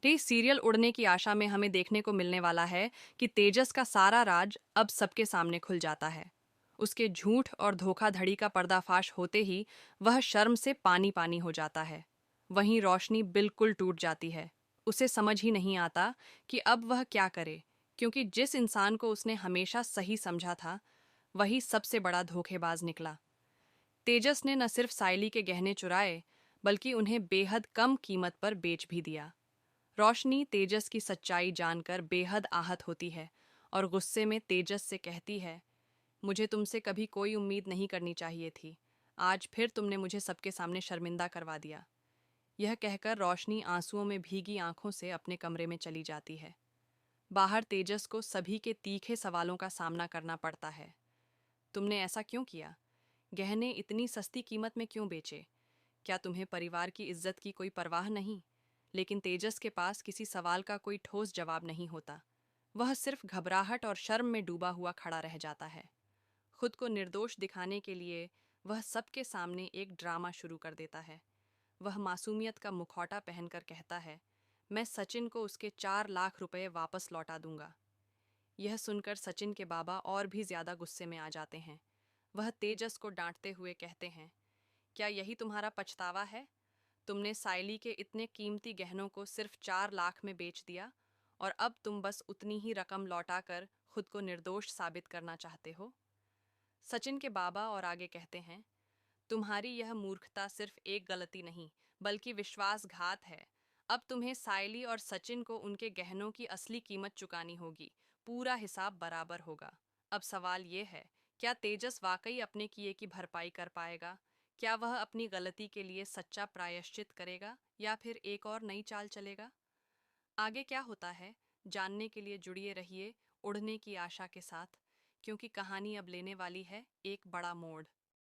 T serial उड़ने की आशा में हमें देखने को मिलने वाला है कि तेजस का सारा राज अब सबके सामने खुल जाता है। उसके झूठ और धोखाधड़ी का पर्दाफाश होते ही वह शर्म से पानी पानी हो जाता है। वहीं रोशनी बिल्कुल टूट जाती है। उसे समझ ही नहीं आता कि अब वह क्या करे, क्योंकि जिस इंसान को उसने हमेशा सही समझा था वही सबसे बड़ा धोखेबाज निकला। तेजस ने न सिर्फ सायली के गहने चुराए, बल्कि उन्हें बेहद कम कीमत पर बेच भी दिया। रोशनी तेजस की सच्चाई जानकर बेहद आहत होती है और गुस्से में तेजस से कहती है, मुझे तुमसे कभी कोई उम्मीद नहीं करनी चाहिए थी। आज फिर तुमने मुझे सबके सामने शर्मिंदा करवा दिया। यह कहकर रोशनी आंसुओं में भीगी आंखों से अपने कमरे में चली जाती है। बाहर तेजस को सभी के तीखे सवालों का सामना करना पड़ता है। तुमने ऐसा क्यों किया? गहने इतनी सस्ती कीमत में क्यों बेचे? क्या तुम्हें परिवार की इज्जत की कोई परवाह नहीं? लेकिन तेजस के पास किसी सवाल का कोई ठोस जवाब नहीं होता। वह सिर्फ घबराहट और शर्म में डूबा हुआ खड़ा रह जाता है। खुद को निर्दोष दिखाने के लिए वह सबके सामने एक ड्रामा शुरू कर देता है। वह मासूमियत का मुखौटा पहनकर कहता है, मैं सचिन को उसके 4 लाख रुपए वापस लौटा दूंगा। यह सुनकर सचिन के बाबा और भी ज्यादा गुस्से में आ जाते हैं। वह तेजस को डांटते हुए कहते हैं, क्या यही तुम्हारा पछतावा है? तुमने सायली के इतने कीमती गहनों को सिर्फ 4 लाख में बेच दिया और अब तुम बस उतनी ही रकम लौटाकर खुद को निर्दोष साबित करना चाहते हो। सचिन के बाबा और आगे कहते हैं, तुम्हारी यह मूर्खता सिर्फ एक गलती नहीं, बल्कि विश्वासघात है। अब तुम्हें सायली और सचिन को उनके गहनों की असली कीमत चुकानी होगी। पूरा हिसाब बराबर होगा। अब सवाल ये है, क्या तेजस वाकई अपने किए की भरपाई कर पाएगा? क्या वह अपनी गलती के लिए सच्चा प्रायश्चित करेगा या फिर एक और नई चाल चलेगा? आगे क्या होता है, जानने के लिए जुड़िए रहिए उड़ने की आशा के साथ, क्योंकि कहानी अब लेने वाली है एक बड़ा मोड़।